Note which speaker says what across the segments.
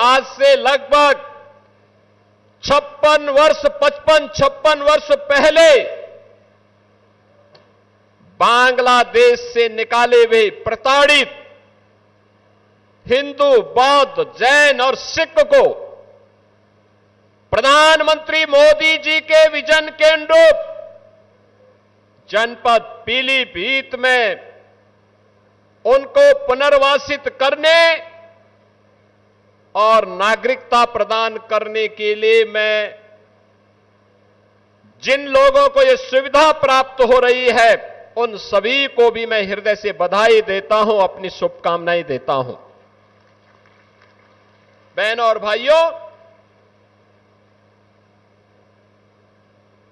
Speaker 1: आज से लगभग 56 वर्ष पहले बांग्लादेश से निकाले हुए प्रताड़ित हिंदू, बौद्ध, जैन और सिख को प्रधानमंत्री मोदी जी के विजन के अनुरूप जनपद पीलीभीत में उनको पुनर्वासित करने और नागरिकता प्रदान करने के लिए मैं जिन लोगों को यह सुविधा प्राप्त हो रही है उन सभी को भी मैं हृदय से बधाई देता हूं, अपनी शुभकामनाएं देता हूं। बहनों और भाइयों,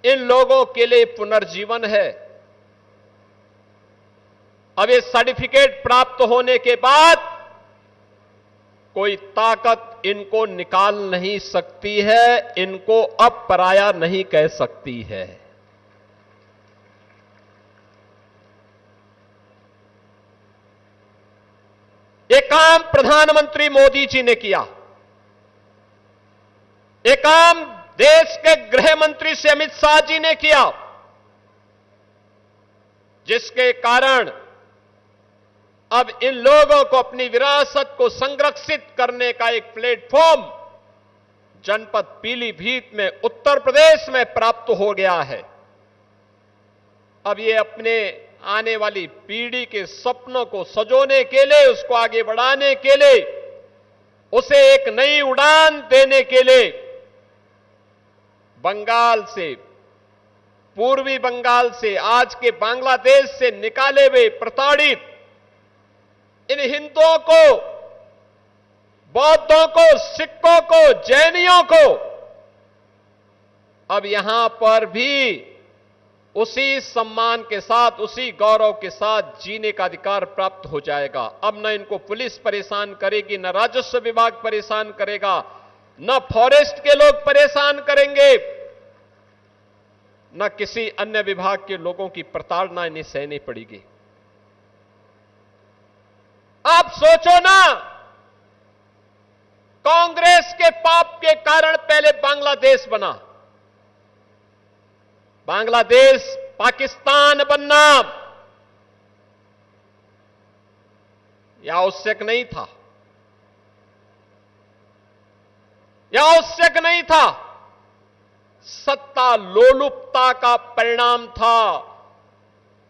Speaker 1: इन लोगों के लिए पुनर्जीवन है। अब ये सर्टिफिकेट प्राप्त होने के बाद कोई ताकत इनको निकाल नहीं सकती है, इनको अब पराया नहीं कह सकती है। ये काम प्रधानमंत्री मोदी जी ने किया। ये काम देश के गृह मंत्री से अमित शाह जी ने किया, जिसके कारण अब इन लोगों को अपनी विरासत को संरक्षित करने का एक प्लेटफॉर्म जनपद पीलीभीत में उत्तर प्रदेश में प्राप्त हो गया है। अब ये अपने आने वाली पीढ़ी के सपनों को सजोने के लिए, उसको आगे बढ़ाने के लिए, उसे एक नई उड़ान देने के लिए बंगाल से, पूर्वी बंगाल से, आज के बांग्लादेश से निकाले हुए प्रताड़ित इन हिंदुओं को, बौद्धों को, सिखों को, जैनियों को अब यहां पर भी उसी सम्मान के साथ, उसी गौरव के साथ जीने का अधिकार प्राप्त हो जाएगा। अब न इनको पुलिस परेशान करेगी, न राजस्व विभाग परेशान करेगा, न फॉरेस्ट के लोग परेशान करेंगे, न किसी अन्य विभाग के लोगों की प्रताड़ना इन्हें सहनी पड़ेगी। आप सोचो ना, कांग्रेस के पाप के कारण पहले बांग्लादेश बना, बांग्लादेश पाकिस्तान बनना यह आवश्यक नहीं था, यह आवश्यक नहीं था। सत्ता लोलुपता का परिणाम था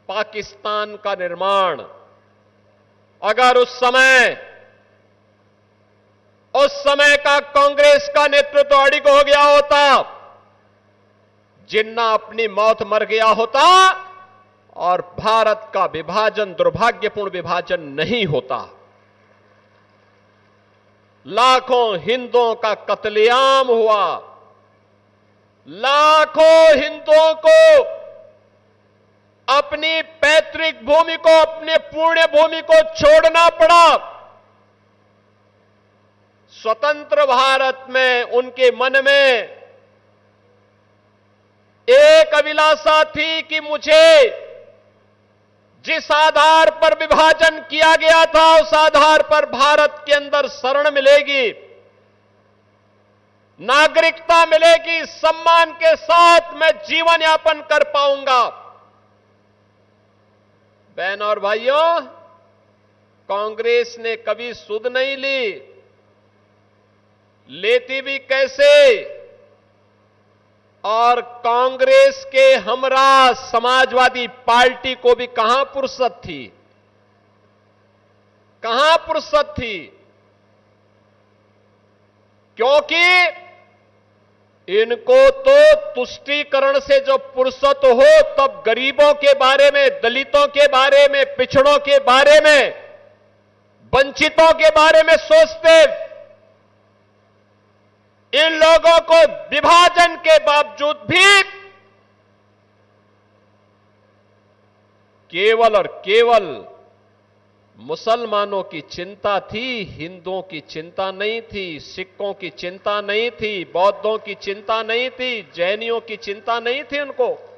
Speaker 1: पाकिस्तान का निर्माण। अगर उस समय का कांग्रेस का नेतृत्व अडिग हो गया होता, जिन्ना अपनी मौत मर गया होता और भारत का विभाजन, दुर्भाग्यपूर्ण विभाजन नहीं होता। लाखों हिंदुओं का कत्लेआम हुआ, लाखों हिंदुओं को अपनी पैतृक भूमि को, अपने पुण्य भूमि को छोड़ना पड़ा। स्वतंत्र भारत में उनके मन में एक अभिलाषा थी कि मुझे जिस आधार पर विभाजन किया गया था उस आधार पर भारत के अंदर शरण मिलेगी, नागरिकता मिलेगी, सम्मान के साथ मैं जीवन यापन कर पाऊंगा। बहनों और भाइयों, कांग्रेस ने कभी सुध नहीं ली, लेती भी कैसे? और कांग्रेस के हमरा समाजवादी पार्टी को भी कहां फुर्सत थी, कहां फुर्सत थी? क्योंकि इनको तो तुष्टीकरण से जब फुर्सत हो तब गरीबों के बारे में, दलितों के बारे में, पिछड़ों के बारे में, वंचितों के बारे में सोचते। इन लोगों को विभाजन के बावजूद भी केवल और केवल मुसलमानों की चिंता थी, हिंदुओं की चिंता नहीं थी, सिखों की चिंता नहीं थी, बौद्धों की चिंता नहीं थी, जैनियों की चिंता नहीं थी उनको।